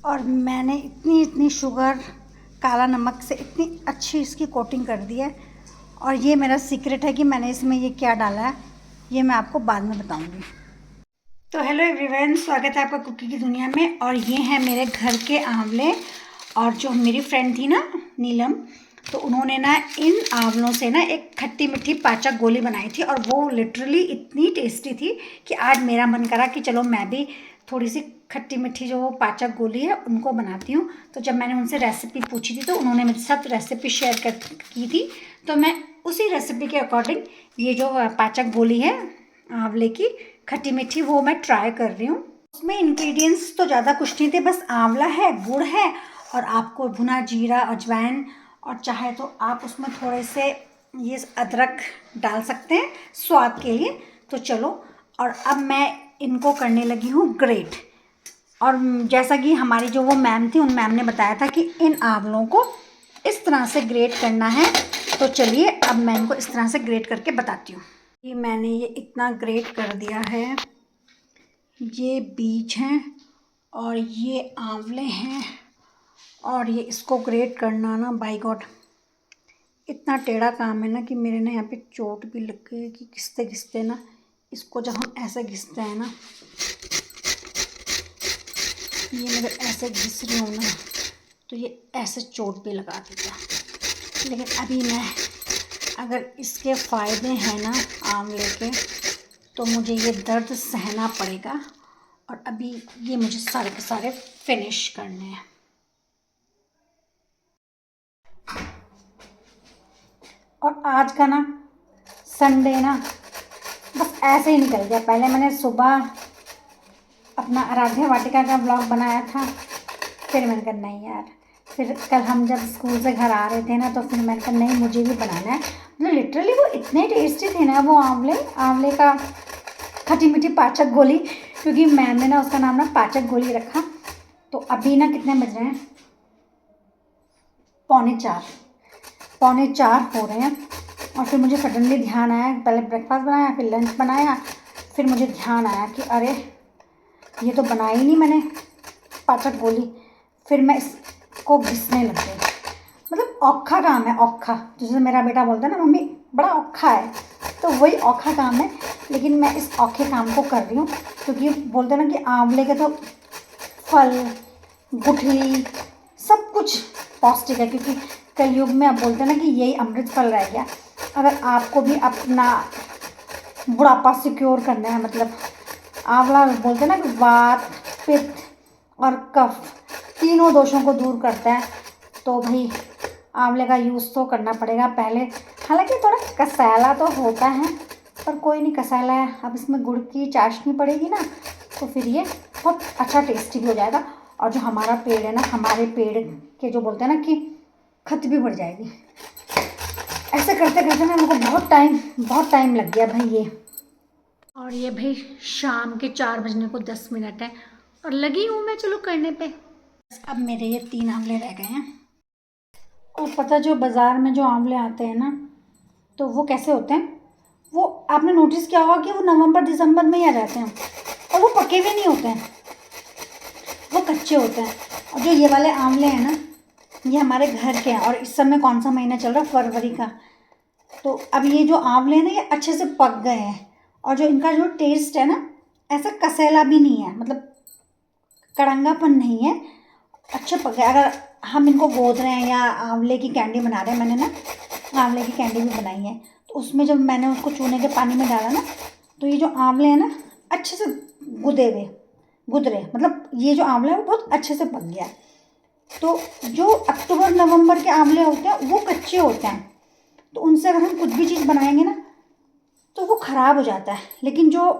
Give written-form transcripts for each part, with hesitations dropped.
और मैंने इतनी इतनी शुगर काला नमक से इतनी अच्छी इसकी कोटिंग कर दी है। और ये मेरा सीक्रेट है कि मैंने इसमें ये क्या डाला है, ये मैं आपको बाद में बताऊंगी। तो हेलो एवरीवन, स्वागत है आपका कुकी की दुनिया में। और ये हैं मेरे घर के आंवले। और जो मेरी फ्रेंड थी ना नीलम, तो उन्होंने ना इन आंवलों से ना एक खट्टी मीठी पाचक गोली बनाई थी और वो लिटरली इतनी टेस्टी थी कि आज मेरा मन करा कि चलो मैं भी थोड़ी सी खट्टी मीठी जो पाचक गोली है उनको बनाती हूँ। तो जब मैंने उनसे रेसिपी पूछी थी तो उन्होंने मेरे साथ रेसिपी शेयर की थी, तो मैं उसी रेसिपी के अकॉर्डिंग ये जो पाचक गोली है आंवले की खट्टी मीठी वो मैं ट्राई कर रही हूँ। उसमें इंग्रेडिएंट्स तो ज़्यादा कुछ नहीं थे, बस आंवला है, गुड़ है और आपको भुना जीरा, अजवाइन, और चाहे तो आप उसमें थोड़े से ये अदरक डाल सकते हैं स्वाद के लिए। तो चलो, और अब मैं इनको करने लगी हूँ ग्रेट। और जैसा कि हमारी जो वो मैम थी, उन मैम ने बताया था कि इन आंवलों को इस तरह से ग्रेट करना है। तो चलिए अब मैं इनको इस तरह से ग्रेट करके बताती हूँ। ये मैंने ये इतना ग्रेट कर दिया है। ये बीज हैं और ये आंवले हैं और ये इसको ग्रेट करना ना, बाय गॉड इतना टेढ़ा काम है ना कि मेरे ना यहाँ पे चोट भी लग गई कि घिसते घिसते ना, इसको जब हम ऐसे घिसते हैं ना, ये मैं ऐसे घिस रही हूँ ना तो ये ऐसे चोट भी लगा देता। लेकिन अभी मैं, अगर इसके फ़ायदे हैं ना आंवले के, तो मुझे ये दर्द सहना पड़ेगा। और अभी ये मुझे सारे के सारे फिनिश करने हैं। और आज का ना संडे ना बस ऐसे ही निकल गया। पहले मैंने सुबह अपना आराध्या वाटिका का ब्लॉग बनाया था, फिर मैंने कहा नहीं यार, फिर कल हम जब स्कूल से घर आ रहे थे ना तो फिर मैंने कहा नहीं मुझे भी बनाना है। मतलब लिटरली वो इतने टेस्टी थे ना वो आंवले का खट्टी मीठी पाचक गोली, क्योंकि मैम ने ना उसका नाम ना पाचक गोली रखा। तो अभी ना कितने बज रहे हैं, 3:45 3:45 हो रहे हैं। और फिर मुझे सडनली ध्यान आया, पहले ब्रेकफास्ट बनाया फिर लंच बनाया, फिर मुझे ध्यान आया कि अरे ये तो बनाई नहीं मैंने पाचक गोली। फिर मैं इसको घिसने लग गई। मतलब औखा काम है, औखा, जैसे मेरा बेटा बोलता है ना मम्मी बड़ा औखा है, तो वही औखा काम है। लेकिन मैं इस औखे काम को कर रही हूँ क्योंकि बोलते हैं ना कि आंवले के तो फल, गुठली, सब कुछ पौष्टिक है। क्योंकि कलयुग में अब बोलते हैं ना कि यही अमृत फल रह गया। अगर आपको भी अपना बुढ़ापा सिक्योर करना है, मतलब आंवला बोलते हैं ना कि वात, पित्त और कफ तीनों दोषों को दूर करता है, तो भाई आंवले का यूज़ तो करना पड़ेगा पहले। हालांकि थोड़ा कसैला तो होता है, पर कोई नहीं, कसैला है, अब इसमें गुड़ की चाशनी पड़ेगी ना तो फिर ये बहुत अच्छा टेस्टी भी हो जाएगा। और जो हमारा पेड़ है ना, हमारे पेड़ के जो बोलते हैं ना कि खत भी बढ़ जाएगी। ऐसे करते करते ना मेरे को बहुत टाइम लग गया भाई ये। और ये भाई शाम के 4 बजने को 10 मिनट है और लगी हूँ मैं चलो करने पे। अब मेरे ये 3 आंवले रह गए हैं। और पता जो बाज़ार में जो आंवले आते हैं ना, तो वो कैसे होते हैं, वो आपने नोटिस किया होगा कि वो नवंबर दिसंबर में ही आ जाते हैं और वो पके हुए नहीं होते हैं, वो कच्चे होते हैं। और जो ये वाले आंवले हैं ना, ये हमारे घर के हैं। और इस समय कौन सा महीना चल रहा है, फरवरी का। तो अब ये जो आंवले हैं ना ये अच्छे से पक गए हैं। और जो इनका जो टेस्ट है ना, ऐसा कसेला भी नहीं है, मतलब कड़ंगापन नहीं है, अच्छे पक गए। अगर हम इनको गोद रहे हैं या आंवले की कैंडी बना रहे हैं, मैंने ना आंवले की कैंडी भी बनाई है, तो उसमें जब मैंने उसको चूने के पानी में डाला ना, तो ये जो आंवले हैं ना अच्छे से गुदरे, मतलब ये जो आंवला है वो बहुत अच्छे से पक गया। तो जो अक्टूबर नवंबर के आंवले होते हैं वो कच्चे होते हैं, तो उनसे अगर हम कुछ भी चीज़ बनाएंगे ना तो वो ख़राब हो जाता है। लेकिन जो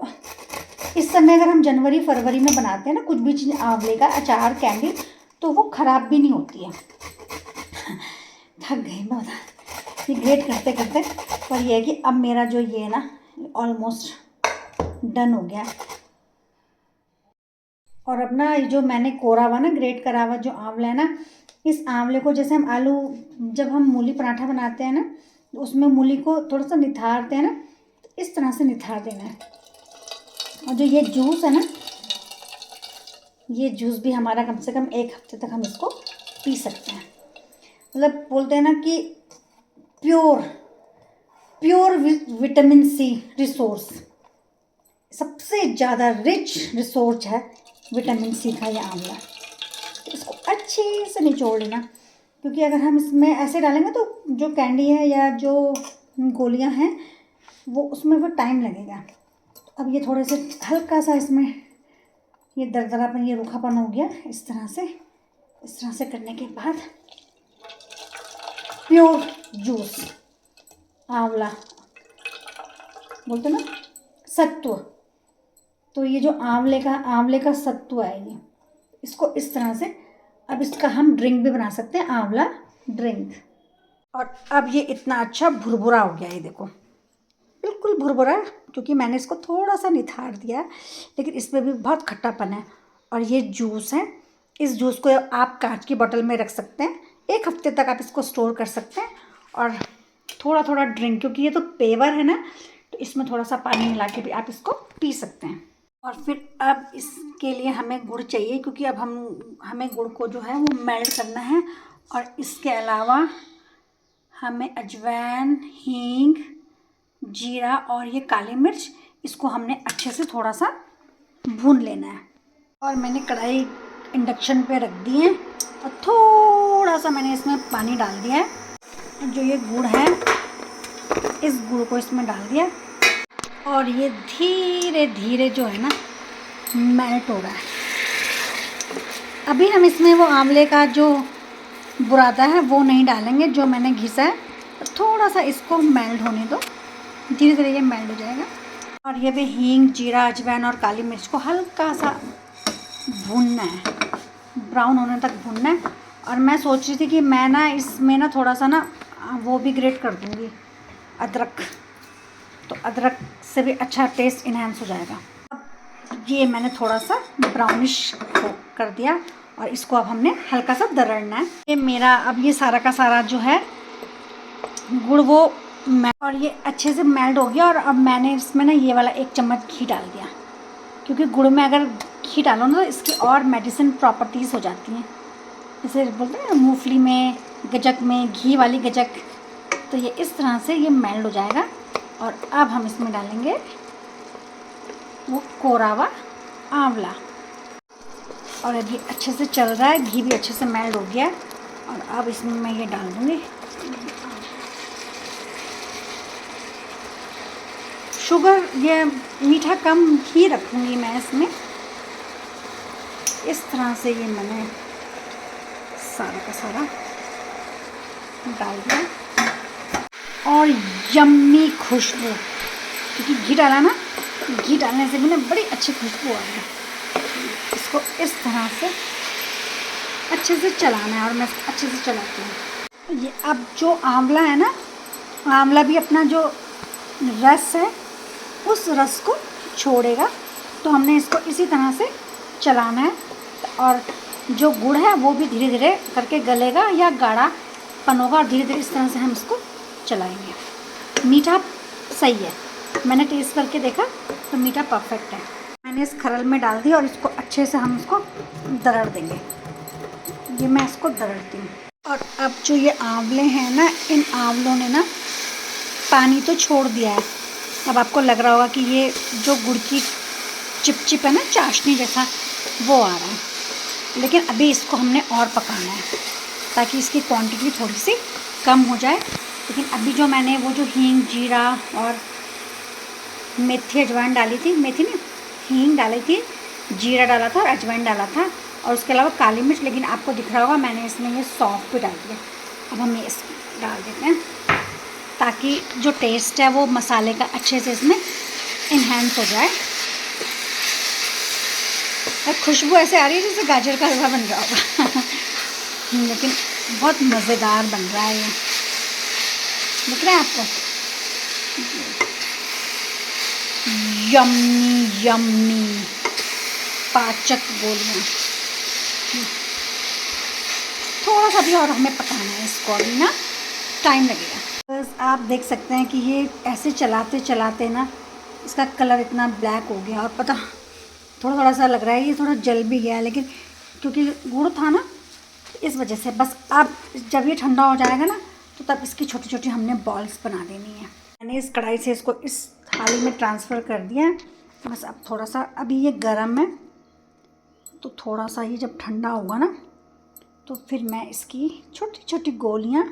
इस समय अगर हम जनवरी फरवरी में बनाते हैं ना कुछ भी चीज़, आंवले का अचार, कैंडी, तो वो ख़राब भी नहीं होती है। थक गई मैं ये ग्रेट करते करते। पर यह है कि अब मेरा जो ये ना ऑलमोस्ट डन हो गया। और अब ना जो मैंने कोरा हुआ ना ग्रेट करा हुआ जो आंवला है ना, इस आंवले को जैसे हम आलू, जब हम मूली पराठा बनाते हैं ना तो उसमें मूली को थोड़ा सा निथारते हैं ना, तो इस तरह से निथार देना है। और जो ये जूस है ना, ये जूस भी हमारा कम से कम 1 हफ्ते तक हम इसको पी सकते हैं। मतलब बोलते हैं ना कि pure pure vitamin C resource, सबसे ज़्यादा रिच रिसोर्स है विटामिन सी का ये आंवला। तो इसको अच्छे से निचोड़ लेना, क्योंकि अगर हम इसमें ऐसे डालेंगे तो जो कैंडी है या जो गोलियां हैं वो उसमें वो टाइम लगेगा। तो अब ये थोड़े से हल्का सा इसमें ये दरदरापन, ये रूखापन हो गया। इस तरह से करने के बाद प्योर जूस आंवला बोलते ना, सत्व। तो ये जो आंवले का सत्व है ये, इसको इस तरह से अब इसका हम ड्रिंक भी बना सकते हैं, आंवला ड्रिंक। और अब ये इतना अच्छा भुरभुरा हो गया, ये देखो बिल्कुल भुरभुरा, क्योंकि मैंने इसको थोड़ा सा निथार दिया, लेकिन इसमें भी बहुत खट्टापन है। और ये जूस है, इस जूस को आप कांच की बोतल में रख सकते हैं, 1 हफ्ते तक आप इसको स्टोर कर सकते हैं। और थोड़ा थोड़ा ड्रिंक, क्योंकि ये तो पेवर है ना, तो इसमें थोड़ा सा पानी मिला के भी आप इसको पी सकते हैं। और फिर अब इसके लिए हमें गुड़ चाहिए, क्योंकि अब हमें गुड़ को जो है वो मेल्ट करना है। और इसके अलावा हमें अजवाइन, हींग, जीरा और ये काली मिर्च, इसको हमने अच्छे से थोड़ा सा भून लेना है। और मैंने कढ़ाई इंडक्शन पे रख दी है और थोड़ा सा मैंने इसमें पानी डाल दिया है। जो ये गुड़ है, इस गुड़ को इसमें डाल दिया और ये धीरे धीरे जो है ना मेल्ट हो रहा है। अभी हम इसमें वो आंवले का जो बुरादा है वो नहीं डालेंगे, जो मैंने घिसा है। थोड़ा सा इसको मेल्ट होने दो, धीरे धीरे ये मेल्ट हो जाएगा। और ये भी हींग, जीरा, अजवाइन और काली मिर्च को हल्का सा भूनना है, ब्राउन होने तक भूनना है। और मैं सोच रही थी कि मैं ना इसमें ना थोड़ा सा ना वो भी ग्रेट कर दूँगी, अदरक। तो अदरक से भी अच्छा टेस्ट इन्हेंस हो जाएगा। अब ये मैंने थोड़ा सा ब्राउनिश कर दिया और इसको अब हमने हल्का सा दरड़ना है। ये मेरा अब ये सारा का सारा जो है गुड़ वो और ये अच्छे से मेल्ट हो गया। और अब मैंने इसमें ना ये वाला 1 चम्मच घी डाल दिया, क्योंकि गुड़ में अगर घी डालो ना तो इसकी और मेडिसिन प्रॉपर्टीज़ हो जाती हैं। जैसे बोलते हैं ना मूंगफली में, गजक में, घी वाली गजक। तो ये इस तरह से ये मेल्ट हो जाएगा। और अब हम इसमें डालेंगे वो कोरा हुआ आंवला। और अब ये अच्छे से चल रहा है, घी भी अच्छे से मेल्ट हो गया। और अब इसमें मैं ये डाल दूँगी शुगर। ये मीठा कम ही रखूँगी मैं इसमें। इस तरह से ये मैंने सारा का सारा डाल दिया। और यम्मी खुशबू, क्योंकि घी डाला ना, घी डालने से भी ना बड़ी अच्छी खुशबू आ रही है। इसको इस तरह से अच्छे से चलाना है और मैं अच्छे से चलाती हूँ। ये अब जो आंवला है ना, आंवला भी अपना जो रस है उस रस को छोड़ेगा। तो हमने इसको इसी तरह से चलाना है। और जो गुड़ है वो भी धीरे धीरे करके गलेगा या गाढ़ापन होगा, और धीरे धीरे इस तरह से हम इसको चलाएंगे। मीठा सही है, मैंने टेस्ट करके देखा तो मीठा परफेक्ट है। मैंने इस खरल में डाल दिया और इसको अच्छे से हम इसको दरड़ देंगे। ये मैं इसको दरड़ती हूँ। और अब जो ये आंवले हैं ना, इन आंवलों ने ना पानी तो छोड़ दिया है। अब आपको लग रहा होगा कि ये जो गुड़ की चिपचिप है ना, चाशनी जैसा, वो आ रहा है। लेकिन अभी इसको हमने और पकाना है ताकि इसकी क्वांटिटी थोड़ी सी कम हो जाए। लेकिन अभी जो मैंने वो जो हींग, जीरा और मेथी, अजवाइन डाली थी, मेथी नहीं, हींग डाली थी, जीरा डाला था और अजवाइन डाला था, और उसके अलावा काली मिर्च। लेकिन आपको दिख रहा होगा मैंने इसमें ये सौंफ भी डाल दिया। अब हम ये इसमें डाल देते हैं ताकि जो टेस्ट है वो मसाले का अच्छे से इसमें इन्हेंस हो जाए। और खुशबू ऐसे आ रही है जैसे गाजर का हलवा बन रहा होगा लेकिन बहुत मज़ेदार बन रहा है ये, दिख रहा है आपको? यम्मी यम्मी पाचक गोलियाँ। थोड़ा सा भी और हमें पकाना है इसको, अभी ना टाइम लगेगा। बस आप देख सकते हैं कि ये ऐसे चलाते चलाते ना इसका कलर इतना ब्लैक हो गया। और पता थोड़ा थोड़ा सा लग रहा है, ये थोड़ा जल भी गया है, लेकिन क्योंकि गुड़ था ना इस वजह से। बस अब जब ये ठंडा हो जाएगा ना तो तब इसकी छोटी छोटी हमने बॉल्स बना देनी है। मैंने इस कढ़ाई से इसको इस थाली में ट्रांसफ़र कर दिया है। बस अब थोड़ा सा, अभी ये गर्म है तो थोड़ा सा ये जब ठंडा होगा ना तो फिर मैं इसकी छोटी छोटी गोलियाँ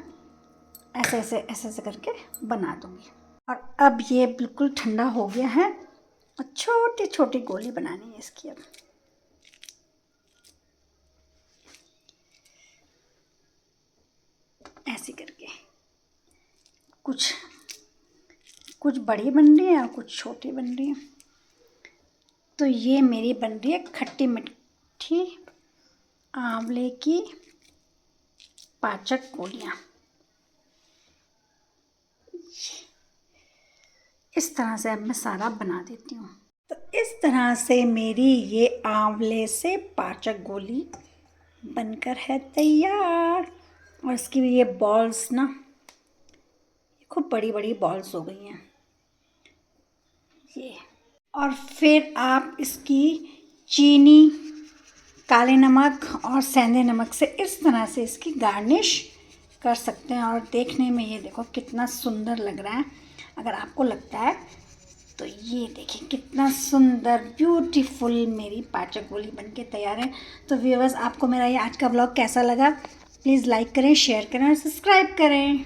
ऐसे ऐसे ऐसे ऐसे करके बना दूँगी। और अब ये बिल्कुल ठंडा हो गया है और छोटी छोटी गोली बनानी है इसकी। अब ऐसे करके कुछ कुछ बड़ी बन रही है और कुछ छोटी बन रही है। तो ये मेरी बन रही है खट्टी मीठी आंवले की पाचक गोलियाँ। इस तरह से अब मैं सारा बना देती हूँ। तो इस तरह से मेरी ये आंवले से पाचक गोली बनकर है तैयार। और इसकी भी ये बॉल्स ना खूब बड़ी बड़ी बॉल्स हो गई हैं ये। और फिर आप इसकी चीनी, काले नमक और सेंधे नमक से इस तरह से इसकी गार्निश कर सकते हैं। और देखने में ये देखो कितना सुंदर लग रहा है। अगर आपको लगता है तो ये देखिए कितना सुंदर ब्यूटीफुल मेरी पाचक गोली बनके तैयार है। तो व्यूअर्स, आपको मेरा ये आज का व्लॉग कैसा लगा? प्लीज़ लाइक करें, शेयर करें और सब्सक्राइब करें।